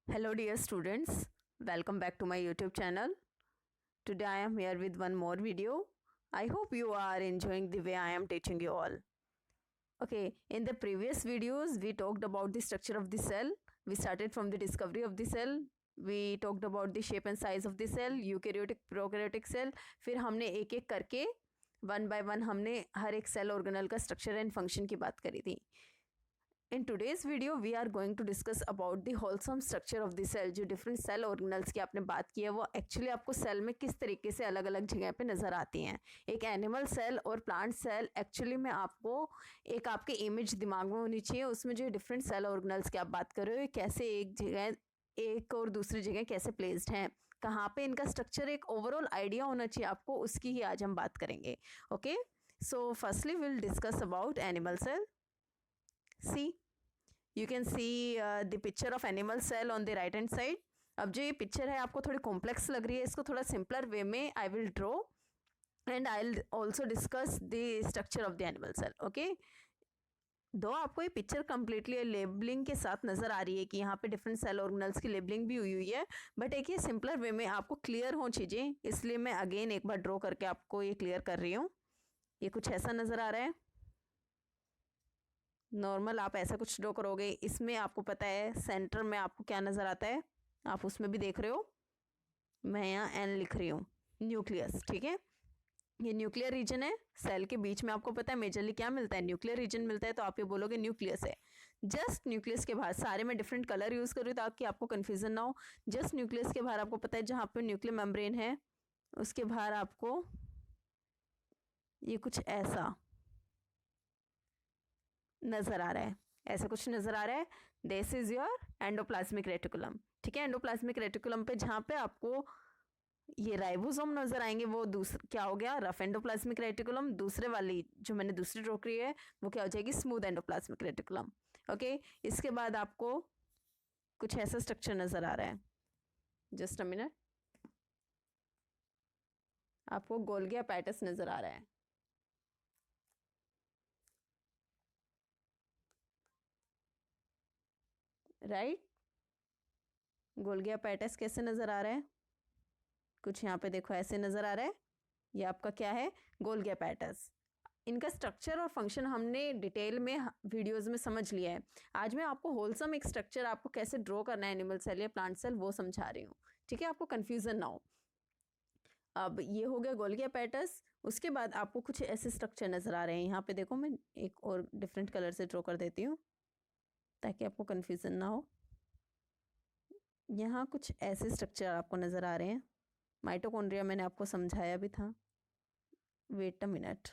Hello dear students, welcome back to my YouTube channel. Today I am here with one more video. I hope you are enjoying the way I am teaching you all. Okay, in the previous videos we talked about the structure of the cell. We started from the discovery of the cell. We talked about the shape and size of the cell, eukaryotic, prokaryotic cell. फिर हमने एक एक करके one by one हमने हर एक cell organelle का structure and function की बात करी थी. In today's video we are going to discuss about the wholesome structure of the cell. जो different cell organelles की आपने बात की है वो actually आपको सेल में किस तरीके से अलग अलग जगह पे नज़र आती हैं. एक एनिमल सेल और प्लांट सेल एक्चुअली में आपको एक आपके इमेज दिमाग में होनी चाहिए. उसमें जो डिफरेंट सेल ऑर्गेनल्स की आप बात कर रहे हो कैसे एक जगह एक और दूसरी जगह कैसे प्लेस्ड हैं, कहाँ पे इनका स्ट्रक्चर, एक ओवरऑल आइडिया होना चाहिए आपको. उसकी ही आज हम बात करेंगे. Okay, so firstly will discuss about animal cell. See, you can see the picture of animal cell on the right hand side. अब जो ये पिक्चर है आपको थोड़ी कॉम्प्लेक्स लग रही है, इसको थोड़ा सिंपलर वे में I will draw and I will also discuss the structure of the animal cell. Okay, दो आपको ये पिक्चर कम्प्लीटली लेबलिंग के साथ नजर आ रही है कि यहाँ पे डिफरेंट सेल ऑर्गेनल्स की लेबलिंग भी हुई हुई है, बट एक ये सिंपलर वे में आपको क्लियर हो चीज़ें, इसलिए मैं अगेन एक बार ड्रॉ करके आपको ये क्लियर कर रही हूँ. ये कुछ ऐसा नज़र आ रहा है. नॉर्मल आप ऐसा कुछ ड्रॉ करोगे, इसमें आपको पता है सेंटर में आपको क्या नज़र आता है, आप उसमें भी देख रहे हो. मैं यहाँ एन लिख रही हूँ, न्यूक्लियस. ठीक है, ये न्यूक्लियर रीजन है. सेल के बीच में आपको पता है मेजरली क्या मिलता है, न्यूक्लियर रीजन मिलता है. तो आप ये बोलोगे न्यूक्लियस है. जस्ट न्यूक्लियस के बाहर, सारे में डिफरेंट कलर यूज़ करूँ ताकि आपको कन्फ्यूजन ना हो. जस्ट न्यूक्लियस के बाहर आपको पता है जहाँ पे न्यूक्लियर मेम्ब्रेन है उसके बाहर आपको ये कुछ ऐसा नजर आ रहा है, ऐसा कुछ नजर आ रहा है. This is your endoplasmic reticulum. ठीक है, एंडोप्लाज्मिक रेटिकुलम पे जहाँ पे आपको ये राइबोसोम नजर आएंगे वो दूसरा क्या हो गया, रफ एंडोप्लाज्मिक रेटिकुलम. दूसरे वाली जो मैंने दूसरी ड्रॉ की है वो क्या हो जाएगी, स्मूथ एंडोप्लाज्मिक रेटिकुलम. ओके, इसके बाद आपको कुछ ऐसा स्ट्रक्चर नजर आ रहा है. जस्ट अ मिनट, आपको गोल्गी एपेटस नजर आ रहा है. राइट, गोल्गी एपेटस कैसे नजर आ रहा है, कुछ यहाँ पे देखो ऐसे नजर आ रहा है. ये आपका क्या है, गोल्गी एपेटस. इनका स्ट्रक्चर और फंक्शन हमने डिटेल में वीडियोस में समझ लिया है. आज मैं आपको होलसम एक स्ट्रक्चर आपको कैसे ड्रॉ करना है एनिमल सेल या प्लांट सेल वो समझा रही हूँ. ठीक है, आपको कंफ्यूजन ना हो. अब ये हो गया गोल्गी एपेटस. उसके बाद आपको कुछ ऐसे स्ट्रक्चर नजर आ रहे हैं. यहाँ पे देखो मैं एक और डिफरेंट कलर से ड्रॉ कर देती हूँ ताकि आपको कंफ्यूजन ना हो. यहाँ कुछ ऐसे स्ट्रक्चर आपको नजर आ रहे हैं. माइटोकॉन्ड्रिया मैंने आपको समझाया भी था. वेट अ मिनट,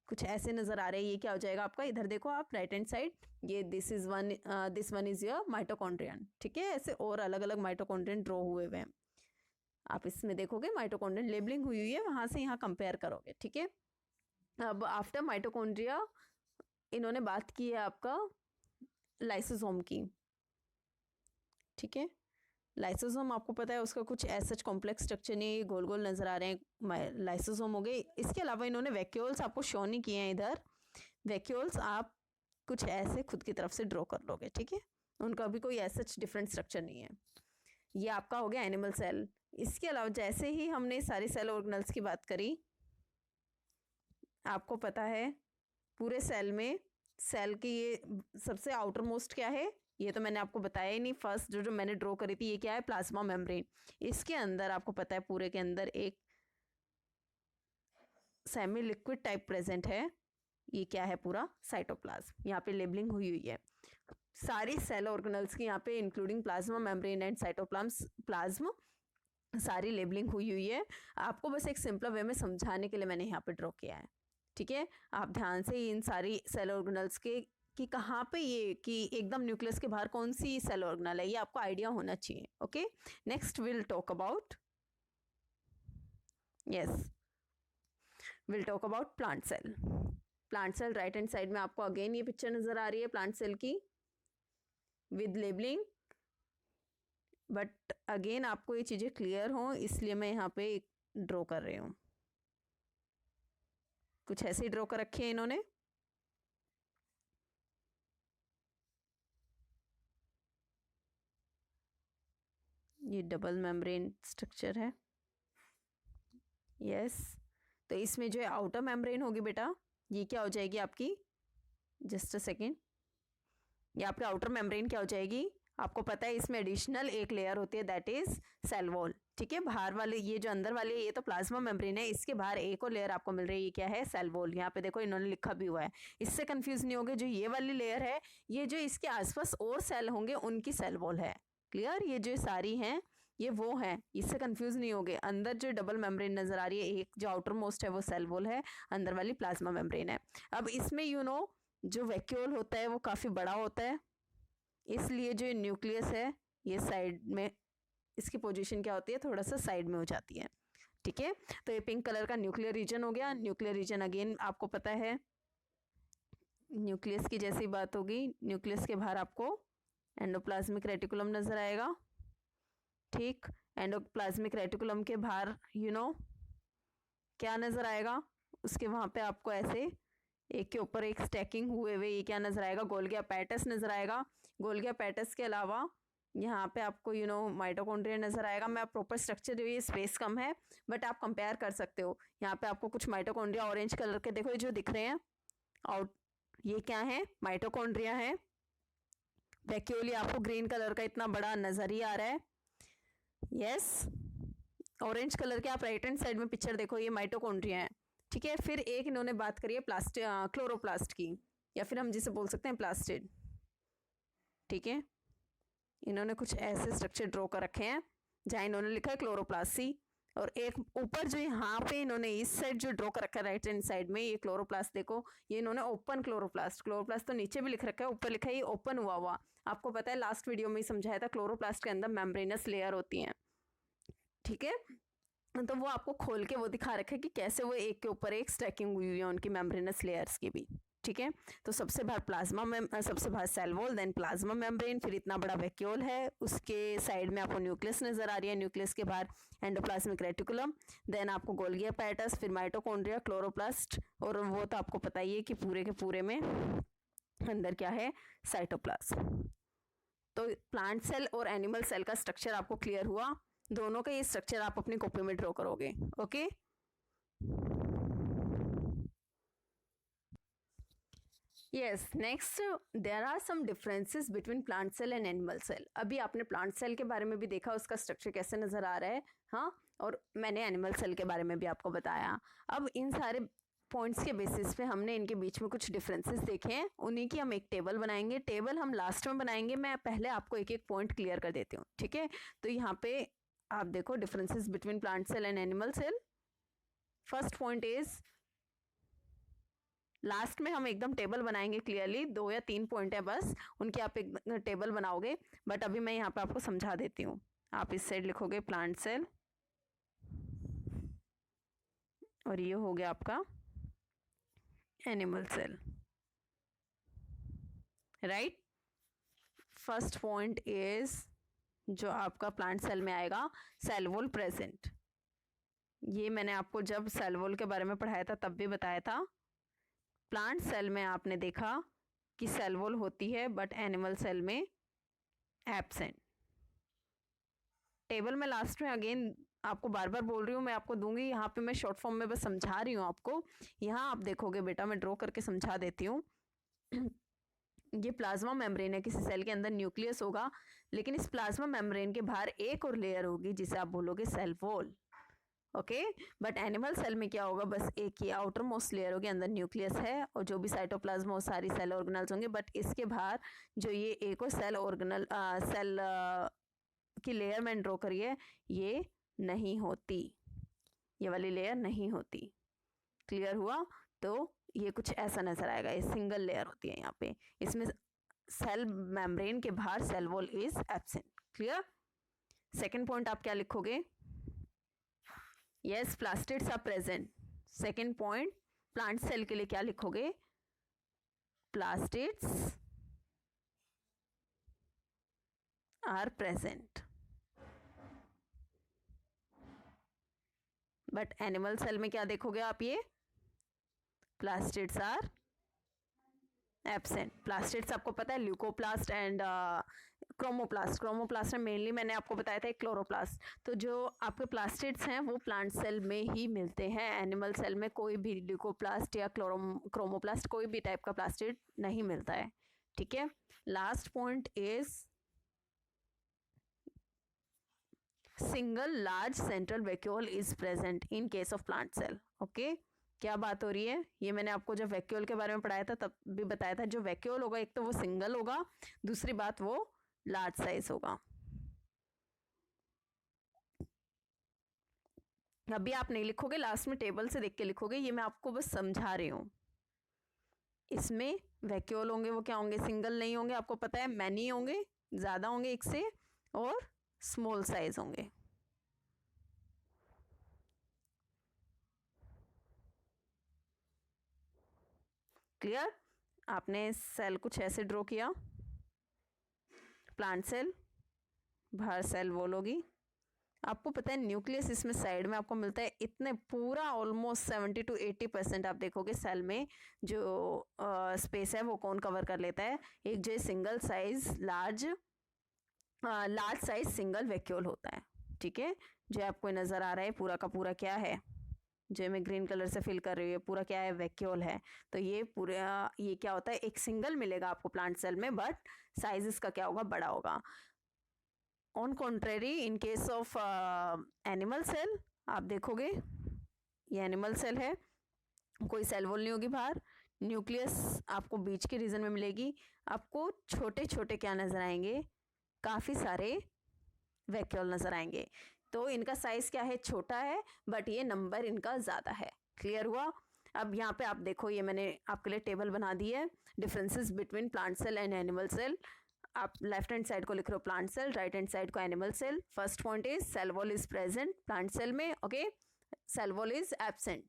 कुछ ऐसे नजर आ रहे हैं. ये क्या हो जाएगा आपका, इधर देखो आप राइट हैंड साइड, ये this one is your mitochondrion. ठीक है, ऐसे और अलग अलग माइटोकॉन्ड्रियन ड्रॉ हुए हुए हैं. आप इसमें देखोगे माइटोकॉन्ड्रियन लेबलिंग हुई हुई है, वहां से यहाँ कंपेयर करोगे. ठीक है, अब आफ्टर माइटोकॉन्ड्रिया इन्होंने बात की है आपका लाइसोसोम की. ठीक है, लाइसोसोम आपको पता है उसका कुछ ऐसा कॉम्प्लेक्स स्ट्रक्चर नहीं, गोल गोल नजर आ रहे हैं, लाइसोसोम हो गए. इसके अलावा इन्होंने वैक्यूल्स आपको शो नहीं किए हैं. इधर वैक्यूल्स आप कुछ ऐसे खुद की तरफ से ड्रॉ कर लोगे. ठीक है, उनका भी कोई ऐसा डिफरेंट स्ट्रक्चर नहीं है. ये आपका हो गया एनिमल सेल. इसके अलावा जैसे ही हमने सारी सेल ऑर्गेनल्स की बात करी, आपको पता है पूरे सेल में सेल की ये सबसे आउटर मोस्ट क्या है, ये तो मैंने आपको बताया ही नहीं. फर्स्ट जो मैंने ड्रॉ करी थी ये क्या है, प्लाज्मा मेम्ब्रेन. इसके अंदर आपको पता है पूरे के अंदर एक सेमी लिक्विड टाइप प्रेजेंट है. ये क्या है, पूरा साइटोप्लाज्म. यहाँ पे लेबलिंग हुई हुई है सारी सेल ऑर्गेनल्स की. यहाँ पे including plasma membrane and cytoplasm सारी लेबलिंग हुई हुई है. आपको बस एक सिंपल वे में समझाने के लिए मैंने यहाँ पे ड्रॉ किया है. ठीक है, आप ध्यान से इन सारी सेल ऑर्गेनल्स के कि कहाँ पे ये कि एकदम न्यूक्लियस के बाहर कौन सी सेल ऑर्गेनल है ये आपको आइडिया होना चाहिए. Okay, next will talk about will talk about plant cell. Plant cell right hand side में आपको अगेन ये पिक्चर नजर आ रही है प्लांट सेल की विद लेबलिंग. बट अगेन आपको ये चीज़ें क्लियर हो इसलिए मैं यहाँ पे ड्रॉ कर रही हूँ. कुछ ऐसे ही ड्रॉ कर रखे हैं इन्होंने. ये डबल मेम्ब्रेन स्ट्रक्चर है। यस, तो इसमें जो है आउटर मेम्ब्रेन होगी बेटा, ये क्या हो जाएगी आपकी, जस्ट अ सेकेंड, ये आपके आउटर मेम्ब्रेन क्या हो जाएगी, आपको पता है इसमें एडिशनल एक लेयर होती है दैट इज सेल वॉल। ठीक है, बाहर वाले ये जो अंदर वाले ये तो प्लाज्मा मेम्ब्रेन है, इसके बाहर एक और लेयर आपको मिल रही है, ये क्या है, सेल वॉल। यहाँ पे देखो इन्होंने लिखा भी हुआ है, इससे कंफ्यूज नहीं होगे। जो ये वाली लेयर है, ये जो इसके आसपास और सेल होंगे उनकी सेल वॉल है। क्लियर, ये जो सारी हैं ये वो है, इससे कंफ्यूज नहीं होगे। अंदर जो डबल मेम्ब्रेन नजर आ रही है, एक जो आउटर मोस्ट है वो सेल वॉल है, अंदर वाली प्लाज्मा मेम्ब्रेन है। अब इसमें जो वैक्यूल होता है वो काफी बड़ा होता है, इसलिए जो न्यूक्लियस है ये साइड में, इसकी पोजीशन क्या होती है, थोड़ा सा साइड में हो जाती है। ठीक है, तो ये पिंक कलर का न्यूक्लियर रीजन हो गया। न्यूक्लियर रीजन अगेन आपको पता है, न्यूक्लियस की जैसी बात होगी, न्यूक्लियस के बाहर आपको एंडोप्लाज्मिक रेटिकुलम नजर आएगा। ठीक, एंडोप्लाज्मिक रेटिकुलम के बाहर क्या नजर आएगा, उसके वहां पे आपको ऐसे एक के ऊपर एक स्टैकिंग हुए हुए ये क्या नजर आएगा, गोल्गी अपैरेटस नजर आएगा। गोल्गी अपैरेटस के अलावा यहाँ पे आपको माइटोकॉन्ड्रिया नजर आएगा। मैं प्रॉपर स्ट्रक्चर, ये स्पेस कम है बट आप कंपेयर कर सकते हो। यहाँ पे आपको कुछ माइटोकॉन्ड्रिया ऑरेंज कलर के देखो ये जो दिख रहे हैं, और ये क्या है, माइटोकॉन्ड्रिया है। वैक्यूली आपको ग्रीन कलर का इतना बड़ा नजर ही आ रहा है। यस, ऑरेंज कलर के आप राइट हैंड साइड में पिक्चर देखो, ये माइटोकॉन्ड्रिया है। ठीक है, फिर एक इन्होंने बात करी है क्लोरोप्लास्ट की, या फिर हम जिसे बोल सकते हैं प्लास्टिड। ठीक है, इन्होंने कुछ ऐसे स्ट्रक्चर ड्रॉ कर रखे हैं जहां इन्होंने लिखा है क्लोरोप्लास्ट, और एक ऊपर जो यहाँ पे इन्होंने इस साइड जो ड्रॉ कर रखा है राइट हैंड साइड में, ये क्लोरोप्लास्ट देखो, ये इन्होंने ओपन क्लोरोप्लास्ट, क्लोरोप्लास्ट तो नीचे भी लिख रखा है, ऊपर लिखा है ये ओपन हुआ हुआ। आपको पता है लास्ट वीडियो में ही समझाया था, क्लोरोप्लास्ट के अंदर मेम्ब्रेनस लेयर होती है। ठीक है, तो वो आपको खोल के वो दिखा रखा है कि कैसे वो एक के ऊपर एक स्टैकिंग हुई हुई है उनकी मेम्ब्रेनस लेयर्स की भी। ठीक है, तो सबसे बाहर सबसे बाहर cell wall, then plasma membrane, फिर इतना बड़ा वैक्यूल है, उसके साइड में आपको न्यूक्लियस नजर आ रही है, न्यूक्लियस के बाहर एंडोप्लाज्मिक रेटिकुलम, देन आपको गोल्गी अपैरेटस, फिर माइटोकॉन्ड्रिया, क्लोरोप्लास्ट, और वो तो आपको पता ही है कि पूरे के पूरे में अंदर क्या है, साइटोप्लाज्म। तो प्लांट सेल और एनिमल सेल का स्ट्रक्चर आपको क्लियर हुआ। दोनों का ये स्ट्रक्चर आप अपनी कॉपी में ड्रॉ करोगे। Okay, yes, next there are some differences between plant cell and animal cell. अभी आपने प्लांट सेल के बारे में भी देखा, उसका स्ट्रक्चर कैसे नजर आ रहा है, हाँ, और मैंने एनिमल सेल के बारे में भी आपको बताया। अब इन सारे पॉइंट्स के बेसिस पे हमने इनके बीच में कुछ डिफरेंसेस देखे हैं, उन्हीं की हम एक टेबल बनाएंगे। टेबल हम लास्ट में बनाएंगे, मैं पहले आपको एक एक पॉइंट क्लियर कर देती हूँ। ठीक है, तो यहाँ पे आप देखो differences between plant cell and animal cell. First point is, last में हम एकदम टेबल बनाएंगे क्लियरली, 2 या 3 पॉइंट है बस, उनकी आप एक टेबल बनाओगे, बट अभी मैं यहाँ पे आपको समझा देती हूँ। आप इस साइड लिखोगे प्लांट सेल, और ये हो गया आपका animal cell, right. First point is जो आपका प्लांट सेल में आएगा, सेल वॉल प्रेजेंट। ये मैंने आपको जब सेल वॉल के बारे में पढ़ाया था तब भी बताया था। प्लांट सेल में आपने देखा कि सेल वॉल होती है, बट एनिमल सेल में एब्सेंट। टेबल में लास्ट में अगेन आपको बार बार बोल रही हूँ, मैं आपको दूंगी, यहाँ पे मैं शॉर्ट फॉर्म में बस समझा रही हूँ आपको। यहाँ आप देखोगे बेटा, मैं ड्रॉ करके समझा देती हूँ। ये प्लाज्मा मेम्ब्रेन है, किसी सेल के अंदर न्यूक्लियस होगा, लेकिन इस प्लाज्मा मेम्ब्रेन के बाहर एक और लेयर होगी जिसे आप बोलोगे cell wall. Okay, but animal cell में क्या होगा, बस एक ही आउटर मोस्ट लेयर होगी, अंदर न्यूक्लियस है और जो भी साइटोप्लाज्म हो सारी सेल ऑर्गेनल्स होंगे, बट इसके बाहर जो ये एक और सेल ऑर्गेनल सेल की लेयर मैंने ड्रॉ करी है, ये नहीं होती, ये वाली लेयर नहीं होती। क्लियर हुआ, तो ये कुछ ऐसा नजर आएगा, ये सिंगल लेयर होती है यहाँ पे, इसमें सेल मेम्ब्रेन के बाहर cell wall is absent. Clear. Second point आप क्या लिखोगे, yes, plastids are present. Second point plant cell के लिए क्या लिखोगे, plastids are present. But animal cell में क्या देखोगे आप, ये प्लास्टिड्स आर एब्सेंट। प्लास्टिड्स आपको पता है ल्यूकोप्लास्ट एंड क्रोमोप्लास्ट। क्रोमोप्लास्ट में मेनली मैंने आपको बताया था क्लोरोप्लास्ट। तो जो आपके प्लास्टिड्स हैं वो प्लांट सेल में ही मिलते हैं, एनिमल सेल में कोई भी ल्यूकोप्लास्ट या क्रोमोप्लास्ट कोई भी टाइप का प्लास्टिड नहीं मिलता है। ठीक है, last point is single large central vacuole is present in case of plant cell. Okay, क्या बात हो रही है, ये मैंने आपको जब वैक्यूल के बारे में पढ़ाया था तब भी बताया था, जो वैक्यूल होगा एक तो वो सिंगल होगा, दूसरी बात वो लार्ज साइज होगा। अभी आप नहीं लिखोगे, लास्ट में टेबल से देख के लिखोगे, ये मैं आपको बस समझा रही हूँ। इसमें वैक्यूल होंगे वो क्या होंगे, सिंगल नहीं होंगे, आपको पता है मैनी होंगे, ज्यादा होंगे एक से, और स्मॉल साइज होंगे। क्लियर? आपने सेल कुछ ऐसे ड्रॉ किया, प्लांट सेल, बाहर सेल वॉल होगी, आपको पता है न्यूक्लियस इसमें साइड में आपको मिलता है, इतने पूरा ऑलमोस्ट 70 to 80% आप देखोगे सेल में जो स्पेस है वो कौन कवर कर लेता है, एक जो single size large size single vacuole होता है। ठीक है, जो आपको नजर आ रहा है पूरा का पूरा क्या है, जो मैं ग्रीन कलर से फिल कर रही हूँ, पूरा क्या है, वैक्यूल है। तो ये पूरा ये क्या होता है, एक सिंगल मिलेगा आपको प्लांट सेल में, बट साइज इसका क्या होगा, बड़ा होगा। On contrary in case of animal cell आप देखोगे ये एनिमल सेल है, कोई सेल वॉल नहीं होगी बाहर, न्यूक्लियस आपको बीच के रीजन में मिलेगी, आपको छोटे छोटे क्या नजर आएंगे, काफी सारे वैक्यूल नजर आएंगे। तो इनका साइज क्या है, छोटा है, बट ये नंबर इनका ज्यादा है। क्लियर हुआ? अब यहाँ पे आप देखो, ये मैंने आपके लिए टेबल बना दी है, differences between plant cell and animal cell. आप लेफ्ट हैंड साइड को लिख रहे हो plant cell, right hand side को animal cell. First point is cell wall is present plant cell में, okay, cell wall is absent.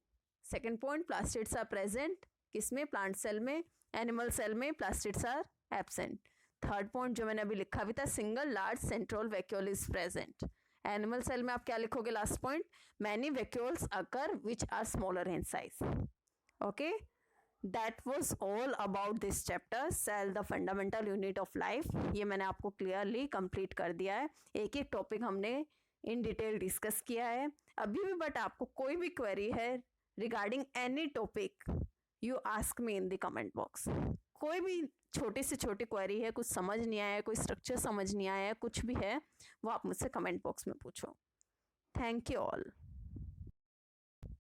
Second point, plastids are present किसमें, plant cell में, animal cell में plastids are absent. Third point जो मैंने अभी लिखा भी था, single large central vacuole is present. Animal cell में आप क्या लिखोगे, last point, many vacuoles occur which are smaller in size. Okay, that was all about this chapter, cell the fundamental unit of life। ये मैंने आपको clearly complete कर दिया है, एक एक टॉपिक हमने इन डिटेल डिस्कस किया है। अभी भी बट आपको कोई भी क्वेरी है regarding any topic, you ask me in the comment box. कोई भी छोटी से छोटी क्वेरी है, कुछ समझ नहीं आया, कोई स्ट्रक्चर समझ नहीं आया, कुछ भी है, वो आप मुझसे कमेंट बॉक्स में पूछो। Thank you all.